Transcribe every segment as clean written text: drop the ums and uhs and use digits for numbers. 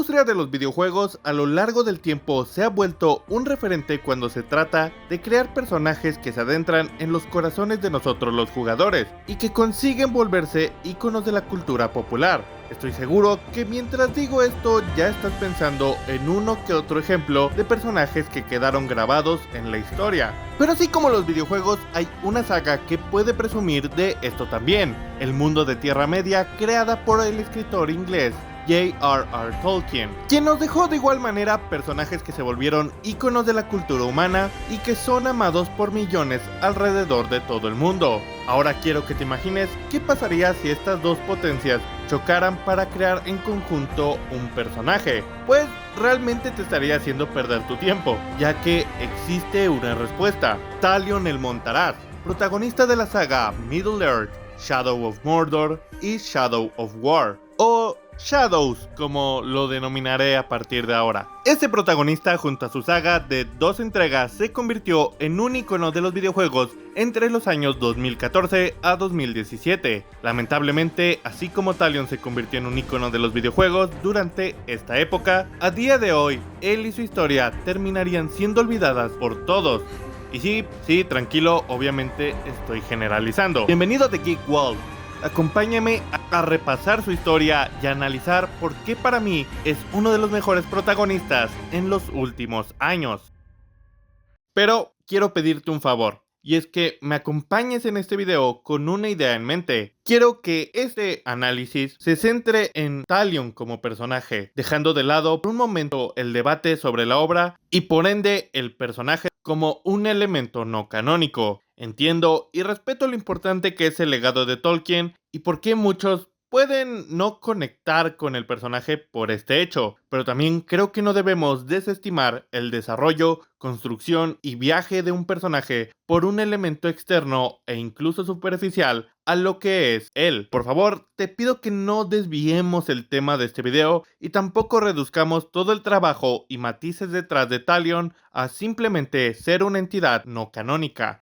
industria de los videojuegos a lo largo del tiempo se ha vuelto un referente cuando se trata de crear personajes que se adentran en los corazones de nosotros los jugadores y que consiguen volverse íconos de la cultura popular. Estoy seguro que mientras digo esto ya estás pensando en uno que otro ejemplo de personajes que quedaron grabados en la historia. Pero así como los videojuegos, hay una saga que puede presumir de esto también: el mundo de Tierra Media, creada por el escritor inglés J.R.R. Tolkien, quien nos dejó de igual manera personajes que se volvieron íconos de la cultura humana y que son amados por millones alrededor de todo el mundo. Ahora quiero que te imagines qué pasaría si estas dos potencias chocaran para crear en conjunto un personaje. Pues realmente te estaría haciendo perder tu tiempo, ya que existe una respuesta: Talion el Montaraz, protagonista de la saga Middle-earth, Shadow of Mordor y Shadow of War, o Shadows, como lo denominaré a partir de ahora. Este protagonista, junto a su saga de 2 entregas, se convirtió en un icono de los videojuegos entre los años 2014 a 2017. Lamentablemente, así como Talion se convirtió en un icono de los videojuegos durante esta época, a día de hoy, él y su historia terminarían siendo olvidadas por todos. Y sí, tranquilo, obviamente estoy generalizando. Bienvenido a The Geek World. Acompáñame a repasar su historia y a analizar por qué para mí es uno de los mejores protagonistas en los últimos años. Pero quiero pedirte un favor, y es que me acompañes en este video con una idea en mente. Quiero que este análisis se centre en Talion como personaje, dejando de lado por un momento el debate sobre la obra y por ende el personaje como un elemento no canónico. Entiendo y respeto lo importante que es el legado de Tolkien y por qué muchos pueden no conectar con el personaje por este hecho, pero también creo que no debemos desestimar el desarrollo, construcción y viaje de un personaje por un elemento externo e incluso superficial a lo que es él. Por favor, te pido que no desviemos el tema de este video y tampoco reduzcamos todo el trabajo y matices detrás de Talion a simplemente ser una entidad no canónica.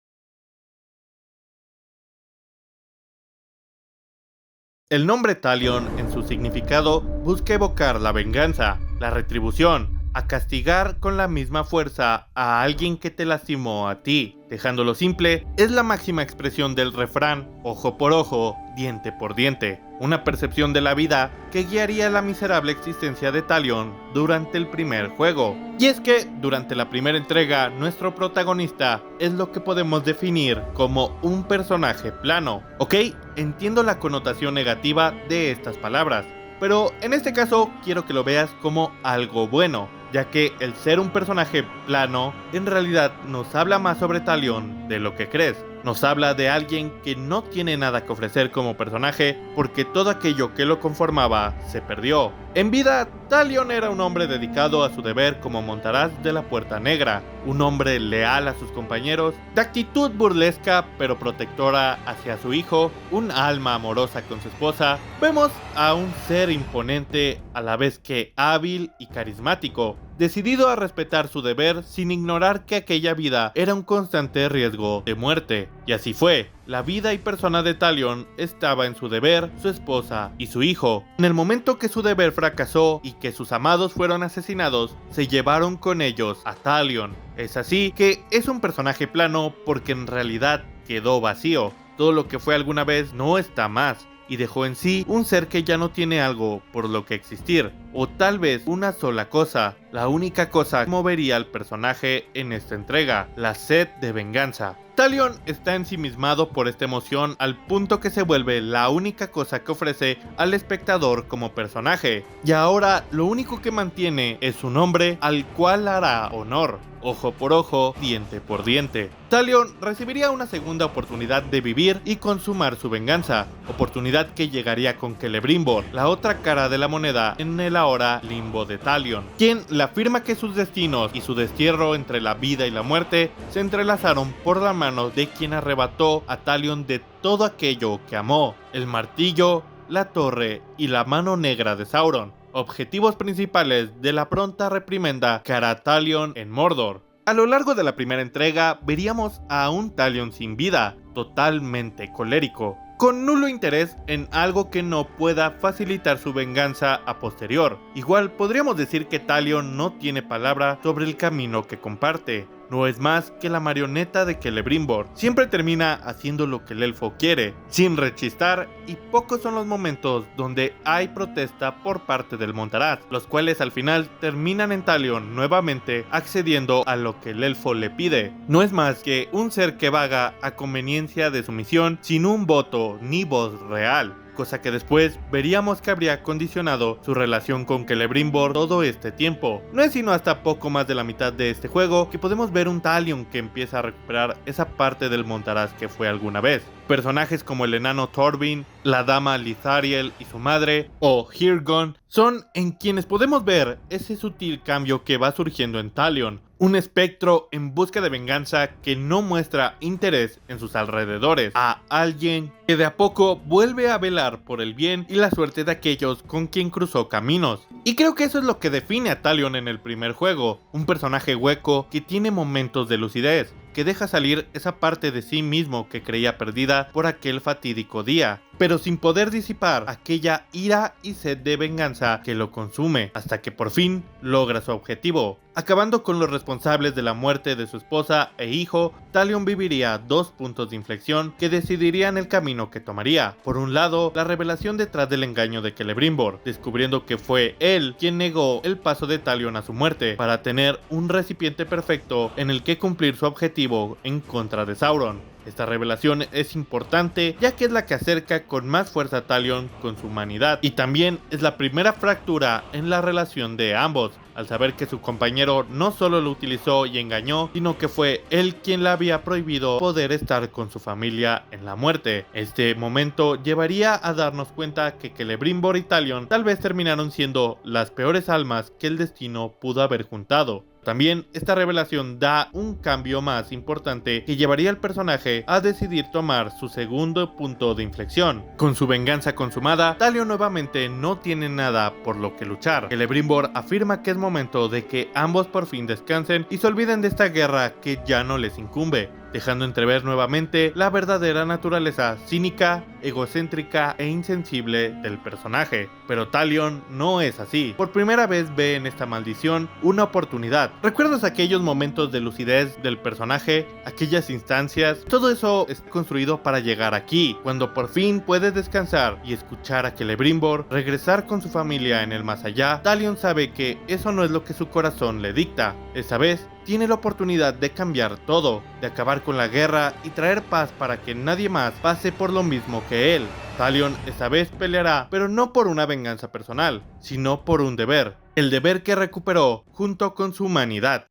El nombre Talion, en su significado, busca evocar la venganza, la retribución, a castigar con la misma fuerza a alguien que te lastimó a ti. Dejándolo simple, es la máxima expresión del refrán ojo por ojo, diente por diente, una percepción de la vida que guiaría la miserable existencia de Talion durante el primer juego. Y es que, durante la primera entrega, nuestro protagonista es lo que podemos definir como un personaje plano. Ok, entiendo la connotación negativa de estas palabras, pero en este caso quiero que lo veas como algo bueno, ya que el ser un personaje plano en realidad nos habla más sobre Talion de lo que crees. Nos habla de alguien que no tiene nada que ofrecer como personaje porque todo aquello que lo conformaba se perdió. En vida, Talion era un hombre dedicado a su deber como Montaraz de la Puerta Negra, un hombre leal a sus compañeros, de actitud burlesca pero protectora hacia su hijo, un alma amorosa con su esposa. Vemos a un ser imponente a la vez que hábil y carismático, decidido a respetar su deber sin ignorar que aquella vida era un constante riesgo de muerte. Y así fue. La vida y persona de Talion estaba en su deber, su esposa y su hijo. En el momento que su deber fracasó y que sus amados fueron asesinados, se llevaron con ellos a Talion. Es así que es un personaje plano porque en realidad quedó vacío. Todo lo que fue alguna vez no está más, y dejó en sí un ser que ya no tiene algo por lo que existir, o tal vez una sola cosa, la única cosa que movería al personaje en esta entrega: la sed de venganza. Talion está ensimismado por esta emoción al punto que se vuelve la única cosa que ofrece al espectador como personaje, y ahora lo único que mantiene es su nombre al cual hará honor. Ojo por ojo, diente por diente. Talion recibiría una segunda oportunidad de vivir y consumar su venganza, oportunidad que llegaría con Celebrimbor, la otra cara de la moneda en el ahora limbo de Talion, quien le afirma que sus destinos y su destierro entre la vida y la muerte se entrelazaron por la mano de quien arrebató a Talion de todo aquello que amó: el martillo, la torre y la mano negra de Sauron, objetivos principales de la pronta reprimenda que hará Talion en Mordor. A lo largo de la primera entrega veríamos a un Talion sin vida, totalmente colérico, con nulo interés en algo que no pueda facilitar su venganza a posterior. Igual podríamos decir que Talion no tiene palabra sobre el camino que comparte. No es más que la marioneta de Celebrimbor. Siempre termina haciendo lo que el elfo quiere, sin rechistar, y pocos son los momentos donde hay protesta por parte del Montaraz, los cuales al final terminan en Talion nuevamente accediendo a lo que el elfo le pide. No es más que un ser que vaga a conveniencia de su misión sin un voto ni voz real, cosa que después veríamos que habría condicionado su relación con Celebrimbor todo este tiempo. No es sino hasta poco más de la mitad de este juego que podemos ver un Talion que empieza a recuperar esa parte del Montaraz que fue alguna vez. Personajes como el enano Thorbin, la dama Lithariel y su madre, o Hirgon, son en quienes podemos ver ese sutil cambio que va surgiendo en Talion. Un espectro en busca de venganza que no muestra interés en sus alrededores, a alguien que de a poco vuelve a velar por el bien y la suerte de aquellos con quien cruzó caminos. Y creo que eso es lo que define a Talion en el primer juego, un personaje hueco que tiene momentos de lucidez, que deja salir esa parte de sí mismo que creía perdida por aquel fatídico día, pero sin poder disipar aquella ira y sed de venganza que lo consume, hasta que por fin logra su objetivo. Acabando con los responsables de la muerte de su esposa e hijo, Talion viviría dos puntos de inflexión que decidirían el camino que tomaría. Por un lado, la revelación detrás del engaño de Celebrimbor, descubriendo que fue él quien negó el paso de Talion a su muerte, para tener un recipiente perfecto en el que cumplir su objetivo en contra de Sauron. Esta revelación es importante ya que es la que acerca con más fuerza a Talion con su humanidad, y también es la primera fractura en la relación de ambos, al saber que su compañero no solo lo utilizó y engañó, sino que fue él quien le había prohibido poder estar con su familia en la muerte. Este momento llevaría a darnos cuenta que Celebrimbor y Talion tal vez terminaron siendo las peores almas que el destino pudo haber juntado. También esta revelación da un cambio más importante que llevaría al personaje a decidir tomar su segundo punto de inflexión. Con su venganza consumada, Talion nuevamente no tiene nada por lo que luchar. Celebrimbor afirma que es momento de que ambos por fin descansen y se olviden de esta guerra que ya no les incumbe, dejando entrever nuevamente la verdadera naturaleza cínica, egocéntrica e insensible del personaje. Pero Talion no es así. Por primera vez ve en esta maldición una oportunidad. ¿Recuerdas aquellos momentos de lucidez del personaje? Aquellas instancias. Todo eso es construido para llegar aquí, cuando por fin puede descansar y escuchar a Celebrimbor regresar con su familia en el más allá. Talion sabe que eso no es lo que su corazón le dicta. Esta vez tiene la oportunidad de cambiar todo, de acabar con la guerra y traer paz para que nadie más pase por lo mismo que él. Talion esta vez peleará, pero no por una venganza personal, sino por un deber, el deber que recuperó junto con su humanidad.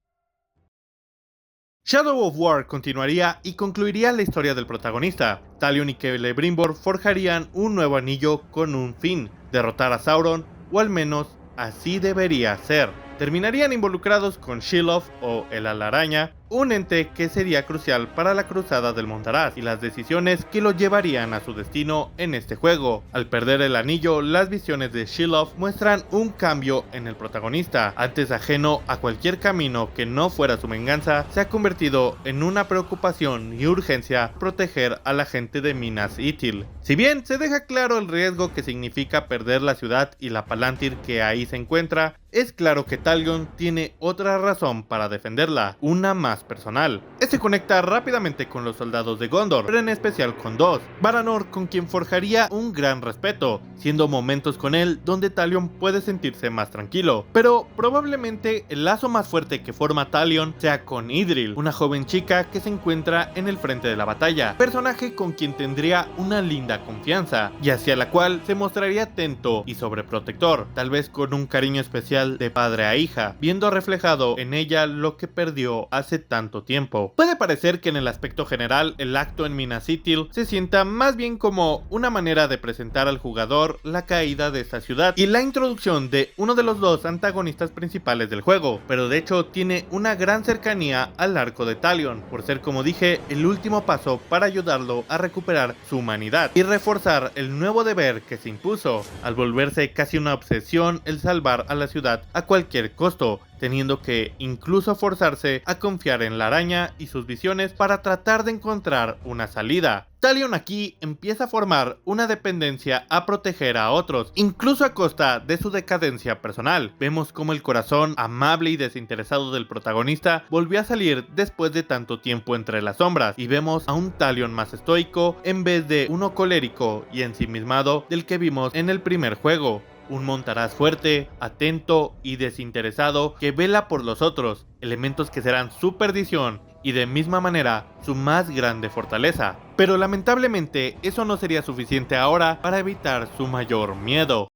Shadow of War continuaría y concluiría la historia del protagonista. Talion y Celebrimbor forjarían un nuevo anillo con un fin: derrotar a Sauron, o al menos así debería ser. Terminarían involucrados con Shelob o el Alaraña, un ente que sería crucial para la cruzada del Montaraz y las decisiones que lo llevarían a su destino en este juego. Al perder el anillo, las visiones de Shelob muestran un cambio en el protagonista. Antes ajeno a cualquier camino que no fuera su venganza, se ha convertido en una preocupación y urgencia proteger a la gente de Minas Ithil. Si bien se deja claro el riesgo que significa perder la ciudad y la Palantir que ahí se encuentra, es claro que Talion tiene otra razón para defenderla, una más personal. Este conecta rápidamente con los soldados de Gondor, pero en especial con dos: Varanor, con quien forjaría un gran respeto, siendo momentos con él donde Talion puede sentirse más tranquilo. Pero probablemente el lazo más fuerte que forma Talion sea con Idril, una joven chica que se encuentra en el frente de la batalla, personaje con quien tendría una linda confianza y hacia la cual se mostraría atento y sobreprotector, tal vez con un cariño especial de padre a hija, viendo reflejado en ella lo que perdió hace tanto tiempo. Puede parecer que en el aspecto general el acto en Minas Ithil se sienta más bien como una manera de presentar al jugador la caída de esta ciudad y la introducción de uno de los dos antagonistas principales del juego, pero de hecho tiene una gran cercanía al arco de Talion, por ser, como dije, el último paso para ayudarlo a recuperar su humanidad y reforzar el nuevo deber que se impuso, al volverse casi una obsesión el salvar a la ciudad ciudad a cualquier costo, teniendo que incluso forzarse a confiar en la araña y sus visiones para tratar de encontrar una salida. Talion aquí empieza a formar una dependencia a proteger a otros, incluso a costa de su decadencia personal. Vemos como el corazón amable y desinteresado del protagonista volvió a salir después de tanto tiempo entre las sombras, y vemos a un Talion más estoico en vez de uno colérico y ensimismado del que vimos en el primer juego. Un Montaraz fuerte, atento y desinteresado que vela por los otros, elementos que serán su perdición y de misma manera su más grande fortaleza. Pero lamentablemente eso no sería suficiente ahora para evitar su mayor miedo.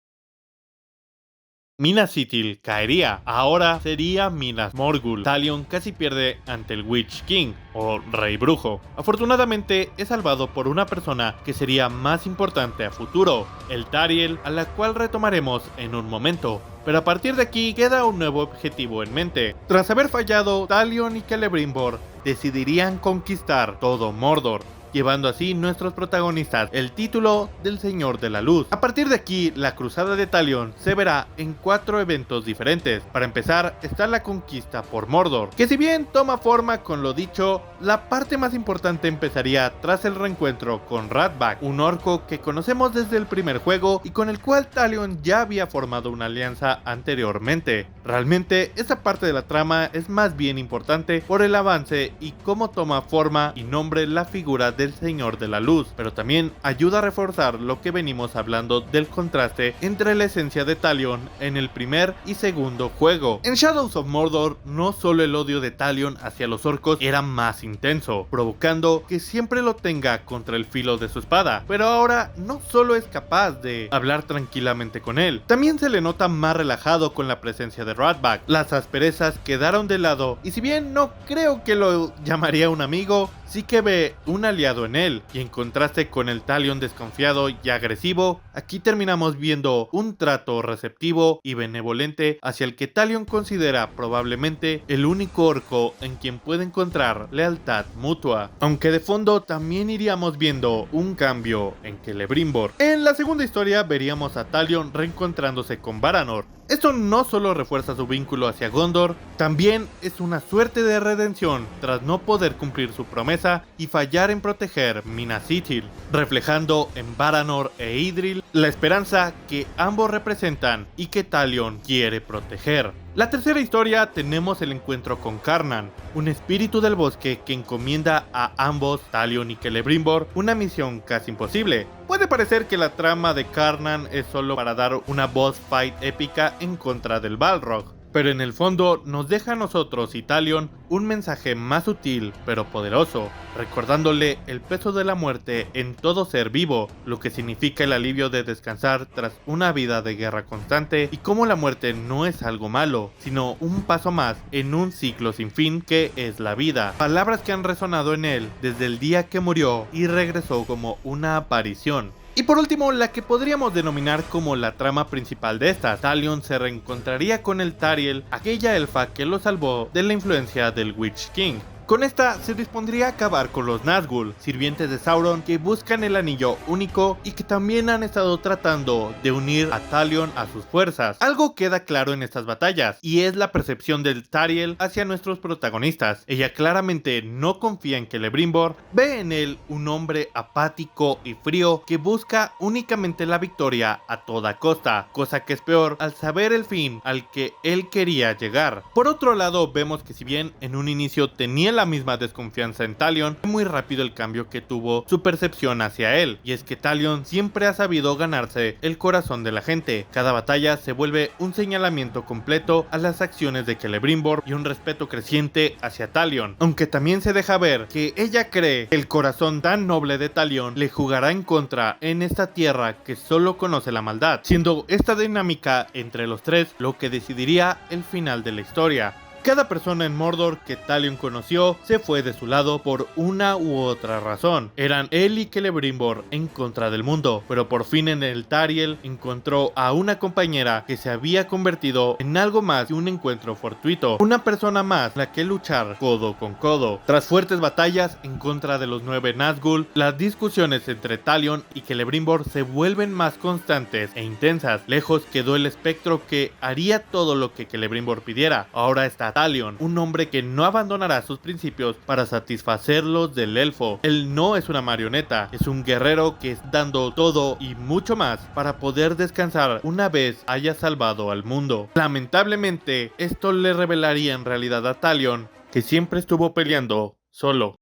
Minas Ithil caería, ahora sería Minas Morgul. Talion casi pierde ante el Witch King, o Rey Brujo. Afortunadamente es salvado por una persona que sería más importante a futuro, el Tariel, a la cual retomaremos en un momento. Pero a partir de aquí queda un nuevo objetivo en mente. Tras haber fallado, Talion y Celebrimbor decidirían conquistar todo Mordor, llevando así nuestros protagonistas el título del Señor de la Luz. A partir de aquí, la cruzada de Talion se verá en 4 eventos diferentes. Para empezar, está la conquista por Mordor, que si bien toma forma con lo dicho, la parte más importante empezaría tras el reencuentro con Ratbag, un orco que conocemos desde el primer juego y con el cual Talion ya había formado una alianza anteriormente. Realmente, esta parte de la trama es más bien importante por el avance y cómo toma forma y nombre la figura del Señor de la Luz, pero también ayuda a reforzar lo que venimos hablando del contraste entre la esencia de Talion en el primer y segundo juego. En Shadows of Mordor, no solo el odio de Talion hacia los orcos era más intenso, provocando que siempre lo tenga contra el filo de su espada, pero ahora no solo es capaz de hablar tranquilamente con él, también se le nota más relajado con la presencia de Ratbag. Las asperezas quedaron de lado, y si bien no creo que lo llamaría un amigo, sí que ve un aliado en él, y en contraste con el Talion desconfiado y agresivo, aquí terminamos viendo un trato receptivo y benevolente hacia el que Talion considera probablemente el único orco en quien puede encontrar lealtad mutua. Aunque de fondo también iríamos viendo un cambio en Celebrimbor. En la segunda historia veríamos a Talion reencontrándose con Varanor. Esto no solo refuerza su vínculo hacia Gondor, también es una suerte de redención tras no poder cumplir su promesa y fallar en proteger Minas Ithil, reflejando en Varanor e Idril la esperanza que ambos representan y que Talion quiere proteger. La tercera historia tenemos el encuentro con Carnan, un espíritu del bosque que encomienda a ambos, Talion y Celebrimbor, una misión casi imposible. Puede parecer que la trama de Carnan es solo para dar una boss fight épica en contra del Balrog, pero en el fondo nos deja a nosotros y Talion un mensaje más sutil pero poderoso, recordándole el peso de la muerte en todo ser vivo, lo que significa el alivio de descansar tras una vida de guerra constante y cómo la muerte no es algo malo, sino un paso más en un ciclo sin fin que es la vida. Palabras que han resonado en él desde el día que murió y regresó como una aparición. Y por último, la que podríamos denominar como la trama principal de esta, Talion se reencontraría con el Tariel, aquella elfa que lo salvó de la influencia del Witch King. Con esta se dispondría a acabar con los Nazgûl, sirvientes de Sauron que buscan el anillo único y que también han estado tratando de unir a Talion a sus fuerzas. Algo queda claro en estas batallas, y es la percepción del Tariel hacia nuestros protagonistas. Ella claramente no confía en Celebrimbor, ve en él un hombre apático y frío que busca únicamente la victoria a toda costa, cosa que es peor al saber el fin al que él quería llegar. Por otro lado, vemos que si bien en un inicio tenía la misma desconfianza en Talion, fue muy rápido el cambio que tuvo su percepción hacia él, y es que Talion siempre ha sabido ganarse el corazón de la gente. Cada batalla se vuelve un señalamiento completo a las acciones de Celebrimbor y un respeto creciente hacia Talion, aunque también se deja ver que ella cree que el corazón tan noble de Talion le jugará en contra en esta tierra que solo conoce la maldad, siendo esta dinámica entre los tres lo que decidiría el final de la historia. Cada persona en Mordor que Talion conoció se fue de su lado por una u otra razón. Eran él y Celebrimbor en contra del mundo, pero por fin en Eltariel encontró a una compañera que se había convertido en algo más que un encuentro fortuito, una persona más la que luchar codo con codo. Tras fuertes batallas en contra de los 9 Nazgûl, las discusiones entre Talion y Celebrimbor se vuelven más constantes e intensas. Lejos quedó el espectro que haría todo lo que Celebrimbor pidiera. Ahora está Talion, un hombre que no abandonará sus principios para satisfacer los del elfo. Él no es una marioneta, es un guerrero que está dando todo y mucho más para poder descansar una vez haya salvado al mundo. Lamentablemente, esto le revelaría en realidad a Talion que siempre estuvo peleando solo.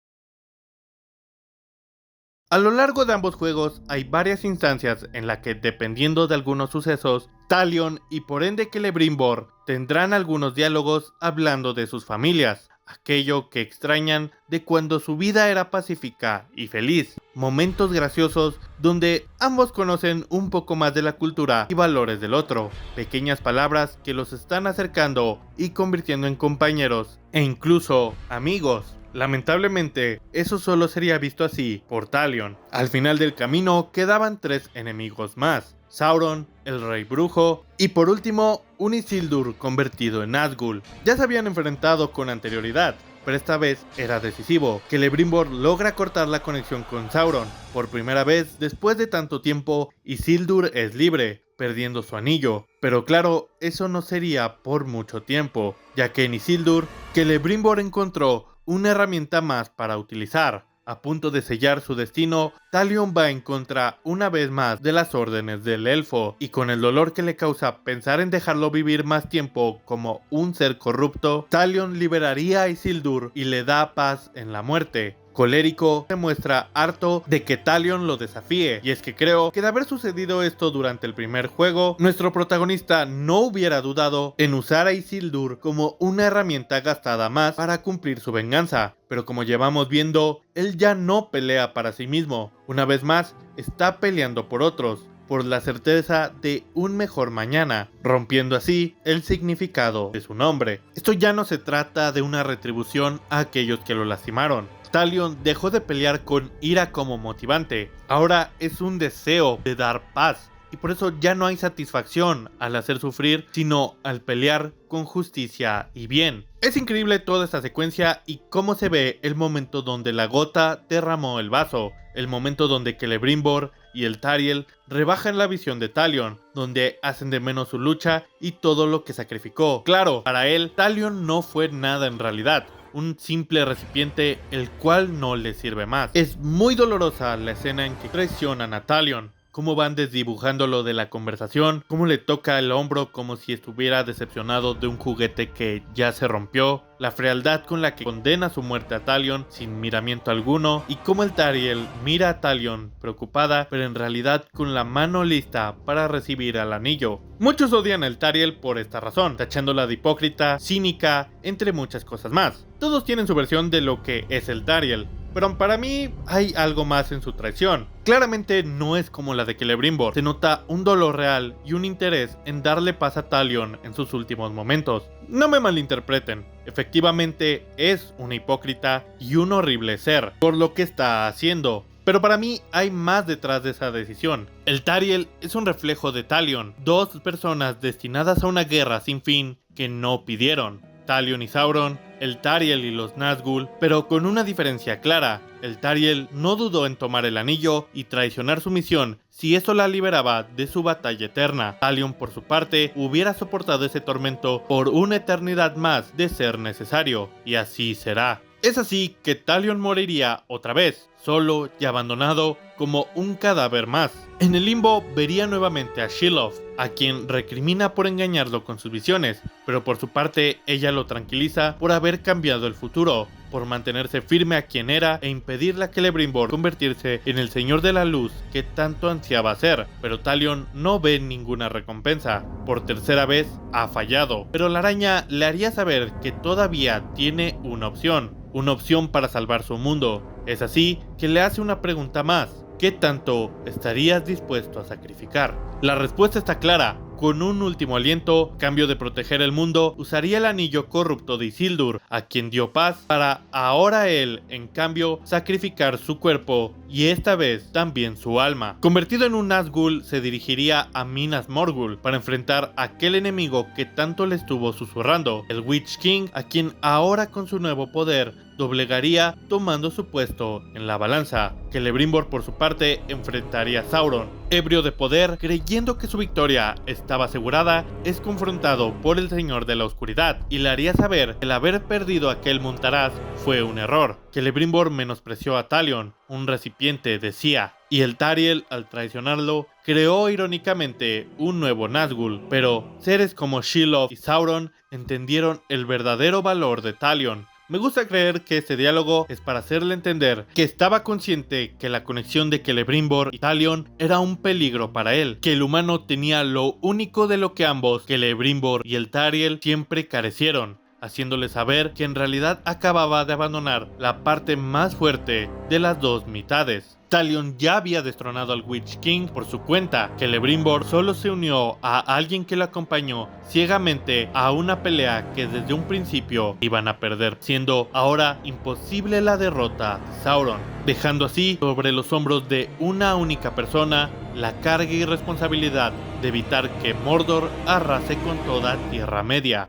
A lo largo de ambos juegos hay varias instancias en las que, dependiendo de algunos sucesos, Talion y por ende Celebrimbor tendrán algunos diálogos hablando de sus familias, aquello que extrañan de cuando su vida era pacífica y feliz, momentos graciosos donde ambos conocen un poco más de la cultura y valores del otro, pequeñas palabras que los están acercando y convirtiendo en compañeros e incluso amigos. Lamentablemente, eso solo sería visto así por Talion. Al final del camino quedaban 3 enemigos más: Sauron, el Rey Brujo y por último, un Isildur convertido en Nazgûl. Ya se habían enfrentado con anterioridad, pero esta vez era decisivo. Celebrimbor logra cortar la conexión con Sauron. Por primera vez, después de tanto tiempo, Isildur es libre, perdiendo su anillo. Pero claro, eso no sería por mucho tiempo, ya que en Isildur, Celebrimbor encontró una herramienta más para utilizar. A punto de sellar su destino, Talion va en contra una vez más de las órdenes del elfo, y con el dolor que le causa pensar en dejarlo vivir más tiempo como un ser corrupto, Talion liberaría a Isildur y le da paz en la muerte. Colérico, se muestra harto de que Talion lo desafíe, y es que creo que de haber sucedido esto durante el primer juego, nuestro protagonista no hubiera dudado en usar a Isildur como una herramienta gastada más para cumplir su venganza, pero como llevamos viendo, él ya no pelea para sí mismo, una vez más está peleando por otros, por la certeza de un mejor mañana, rompiendo así el significado de su nombre. Esto ya no se trata de una retribución a aquellos que lo lastimaron. Talion dejó de pelear con ira como motivante, ahora es un deseo de dar paz, y por eso ya no hay satisfacción al hacer sufrir, sino al pelear con justicia y bien. Es increíble toda esta secuencia y cómo se ve el momento donde la gota derramó el vaso, el momento donde Celebrimbor y Eltariel rebajan la visión de Talion, donde hacen de menos su lucha y todo lo que sacrificó. Claro, para él, Talion no fue nada en realidad, un simple recipiente el cual no le sirve más. Es muy dolorosa la escena en que traicionan a Talion, cómo van desdibujándolo de la conversación, cómo le toca el hombro como si estuviera decepcionado de un juguete que ya se rompió, la frialdad con la que condena su muerte a Talion sin miramiento alguno, y cómo Eltariel mira a Talion preocupada, pero en realidad con la mano lista para recibir al anillo. Muchos odian a Eltariel por esta razón, tachándola de hipócrita, cínica, entre muchas cosas más. Todos tienen su versión de lo que es Eltariel, pero para mí hay algo más en su traición. Claramente no es como la de Celebrimbor, se nota un dolor real y un interés en darle paz a Talion en sus últimos momentos. No me malinterpreten, efectivamente es una hipócrita y un horrible ser por lo que está haciendo. Pero para mí hay más detrás de esa decisión. Eltariel es un reflejo de Talion, 2 personas destinadas a una guerra sin fin que no pidieron. Talion y Sauron, Eltariel y los Nazgûl, pero con una diferencia clara. Eltariel no dudó en tomar el anillo y traicionar su misión si eso la liberaba de su batalla eterna. Talion, por su parte, hubiera soportado ese tormento por una eternidad más de ser necesario, y así será. Es así que Talion moriría otra vez, solo y abandonado como un cadáver más. En el limbo vería nuevamente a Shelob, a quien recrimina por engañarlo con sus visiones, pero por su parte ella lo tranquiliza por haber cambiado el futuro, por mantenerse firme a quien era e impedirle a Celebrimbor convertirse en el Señor de la Luz que tanto ansiaba ser. Pero Talion no ve ninguna recompensa. Por tercera vez ha fallado, pero la araña le haría saber que todavía tiene una opción para salvar su mundo. Es así que le hace una pregunta más: ¿qué tanto estarías dispuesto a sacrificar? La respuesta está clara: con un último aliento, a cambio de proteger el mundo, usaría el anillo corrupto de Isildur, a quien dio paz, para ahora él, en cambio, sacrificar su cuerpo y esta vez también su alma. Convertido en un Nazgûl, se dirigiría a Minas Morgul para enfrentar a aquel enemigo que tanto le estuvo susurrando, el Witch King, a quien ahora con su nuevo poder doblegaría tomando su puesto en la balanza. Celebrimbor por su parte enfrentaría a Sauron. Ebrio de poder, creyendo que su victoria estaba asegurada, es confrontado por el Señor de la Oscuridad y le haría saber que el haber perdido aquel Montaraz fue un error. Celebrimbor menospreció a Talion, un recipiente, decía, y el Tauriel, al traicionarlo, creó irónicamente un nuevo Nazgûl, pero seres como Shelob y Sauron entendieron el verdadero valor de Talion. Me gusta creer que este diálogo es para hacerle entender que estaba consciente que la conexión de Celebrimbor y Talion era un peligro para él, que el humano tenía lo único de lo que ambos, Celebrimbor y el Tauriel, siempre carecieron, haciéndole saber que en realidad acababa de abandonar la parte más fuerte de las dos mitades. Talion ya había destronado al Witch King por su cuenta. Celebrimbor solo se unió a alguien que lo acompañó ciegamente a una pelea que desde un principio iban a perder, siendo ahora imposible la derrota de Sauron, dejando así sobre los hombros de una única persona la carga y responsabilidad de evitar que Mordor arrase con toda Tierra Media.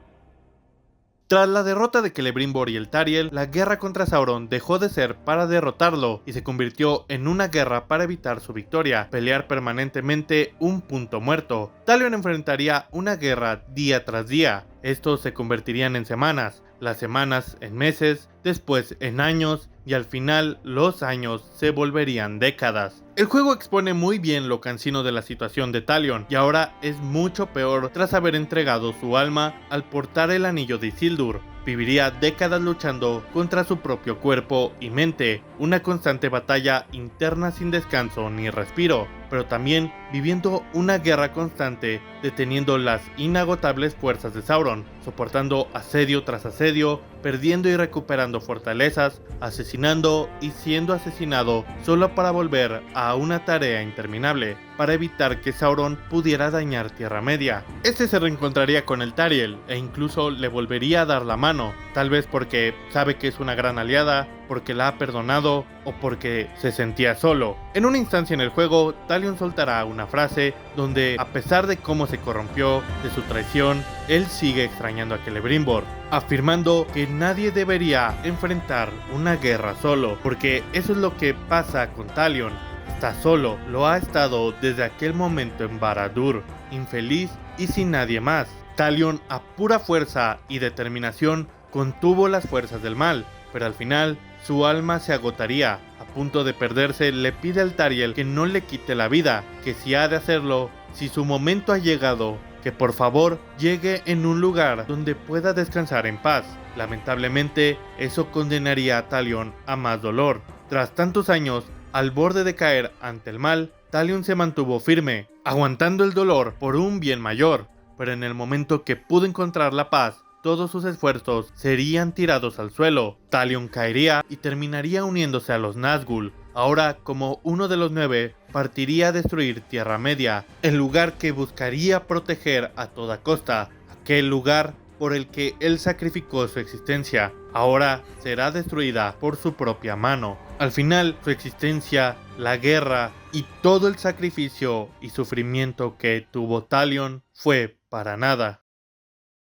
Tras la derrota de Celebrimbor y el Tauriel, la guerra contra Sauron dejó de ser para derrotarlo y se convirtió en una guerra para evitar su victoria, pelear permanentemente un punto muerto. Talion enfrentaría una guerra día tras día. Estos se convertirían en semanas, las semanas en meses, después en años y al final los años se volverían décadas. El juego expone muy bien lo cansino de la situación de Talion y ahora es mucho peor tras haber entregado su alma al portar el anillo de Isildur. Viviría décadas luchando contra su propio cuerpo y mente, una constante batalla interna sin descanso ni respiro, pero también viviendo una guerra constante, deteniendo las inagotables fuerzas de Sauron, soportando asedio tras asedio, perdiendo y recuperando fortalezas, asesinando y siendo asesinado solo para volver a una tarea interminable, para evitar que Sauron pudiera dañar Tierra Media. Este se reencontraría con el Tauriel e incluso le volvería a dar la mano, tal vez porque sabe que es una gran aliada, porque la ha perdonado o porque se sentía solo. En una instancia en el juego, Talion soltará una frase donde, a pesar de cómo se corrompió, de su traición, él sigue extrañando a Celebrimbor, afirmando que nadie debería enfrentar una guerra solo, porque eso es lo que pasa con Talion. Está solo, lo ha estado desde aquel momento en Barad-dûr, infeliz y sin nadie más. Talion, a pura fuerza y determinación, contuvo las fuerzas del mal, pero al final su alma se agotaría. A punto de perderse, le pide al Tauriel que no le quite la vida, que si ha de hacerlo, si su momento ha llegado, que por favor llegue en un lugar donde pueda descansar en paz. Lamentablemente, eso condenaría a Talion a más dolor. Tras tantos años, al borde de caer ante el mal, Talion se mantuvo firme, aguantando el dolor por un bien mayor, pero en el momento que pudo encontrar la paz, todos sus esfuerzos serían tirados al suelo. Talion caería y terminaría uniéndose a los Nazgûl. Ahora, como uno de los 9, partiría a destruir Tierra Media, el lugar que buscaría proteger a toda costa, aquel lugar por el que él sacrificó su existencia. Ahora será destruida por su propia mano. Al final, su existencia, la guerra y todo el sacrificio y sufrimiento que tuvo Talion fue para nada.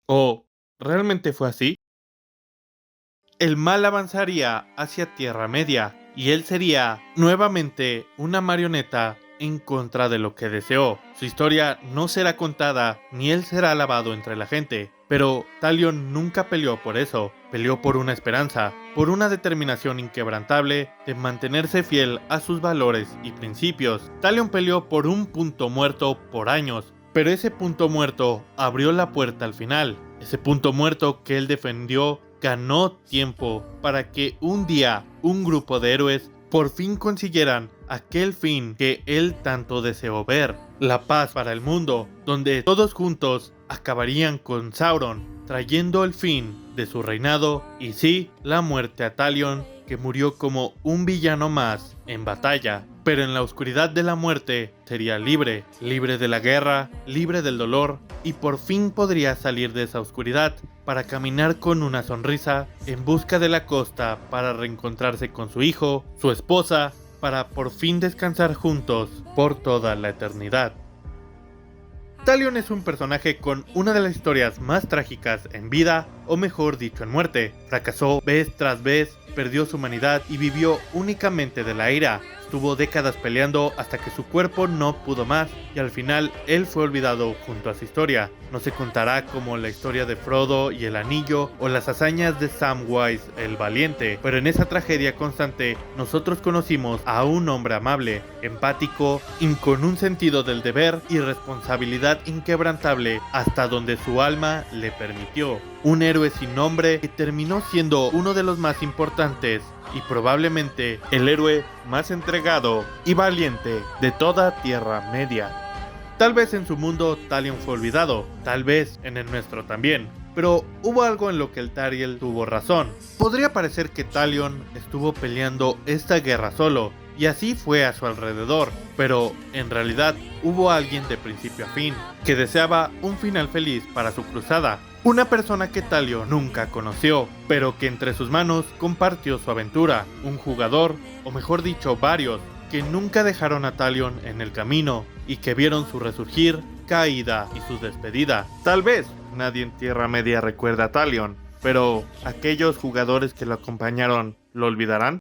¿O realmente fue así? El mal avanzaría hacia Tierra Media y él sería nuevamente una marioneta en contra de lo que deseó. Su historia no será contada ni él será alabado entre la gente, pero Talion nunca peleó por eso, peleó por una esperanza, por una determinación inquebrantable de mantenerse fiel a sus valores y principios. Talion peleó por un punto muerto por años, pero ese punto muerto abrió la puerta al final. Ese punto muerto que él defendió ganó tiempo para que un día un grupo de héroes por fin consiguieran aquel fin que él tanto deseó ver, la paz para el mundo, donde todos juntos acabarían con Sauron, trayendo el fin de su reinado y sí, la muerte a Talion, que murió como un villano más en batalla, pero en la oscuridad de la muerte sería libre, libre de la guerra, libre del dolor, y por fin podría salir de esa oscuridad para caminar con una sonrisa en busca de la costa para reencontrarse con su hijo, su esposa, para por fin descansar juntos por toda la eternidad. Talion es un personaje con una de las historias más trágicas en vida, o mejor dicho en muerte. Fracasó vez tras vez, perdió su humanidad y vivió únicamente de la ira. Estuvo décadas peleando hasta que su cuerpo no pudo más y al final él fue olvidado junto a su historia. No se contará como la historia de Frodo y el anillo o las hazañas de Samwise el valiente, pero en esa tragedia constante nosotros conocimos a un hombre amable, empático y con un sentido del deber y responsabilidad inquebrantable hasta donde su alma le permitió. Un héroe sin nombre que terminó siendo uno de los más importantes y probablemente el héroe más entregado y valiente de toda Tierra Media. Tal vez en su mundo Talion fue olvidado, tal vez en el nuestro también, pero hubo algo en lo que el Tauriel tuvo razón. Podría parecer que Talion estuvo peleando esta guerra solo, y así fue a su alrededor, pero en realidad hubo alguien de principio a fin, que deseaba un final feliz para su cruzada. Una persona que Talion nunca conoció, pero que entre sus manos compartió su aventura. Un jugador, o mejor dicho varios, que nunca dejaron a Talion en el camino y que vieron su resurgir, caída y su despedida. Tal vez nadie en Tierra Media recuerda a Talion, pero aquellos jugadores que lo acompañaron, ¿lo olvidarán?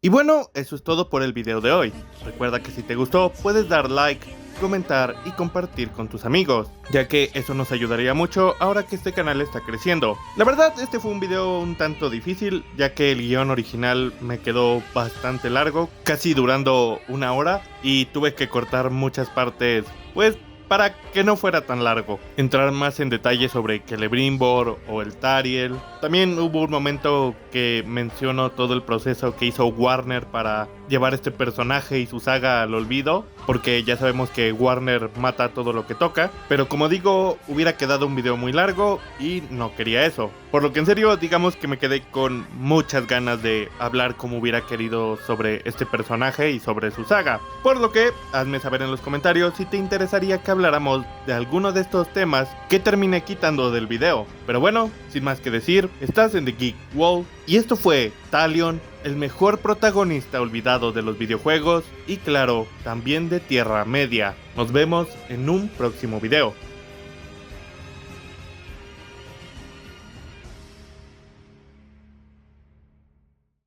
Y bueno, eso es todo por el video de hoy. Recuerda que si te gustó, puedes dar like, comentar y compartir con tus amigos, ya que eso nos ayudaría mucho ahora que este canal está creciendo. La verdad, este fue un video un tanto difícil, ya que el guión original me quedó bastante largo, casi durando 1 hora, y tuve que cortar muchas partes, pues para que no fuera tan largo. Entrar más en detalle sobre Celebrimbor o el Tauriel. También hubo un momento que menciono todo el proceso que hizo Warner para llevar este personaje y su saga al olvido, porque ya sabemos que Warner mata todo lo que toca, pero como digo, hubiera quedado un video muy largo y no quería eso, por lo que en serio digamos que me quedé con muchas ganas de hablar como hubiera querido sobre este personaje y sobre su saga, por lo que hazme saber en los comentarios si te interesaría que habláramos de alguno de estos temas que terminé quitando del video. Pero bueno, sin más que decir, estás en The Geek Wall y esto fue Talion, el mejor protagonista olvidado de los videojuegos y claro, también de Tierra Media. Nos vemos en un próximo video.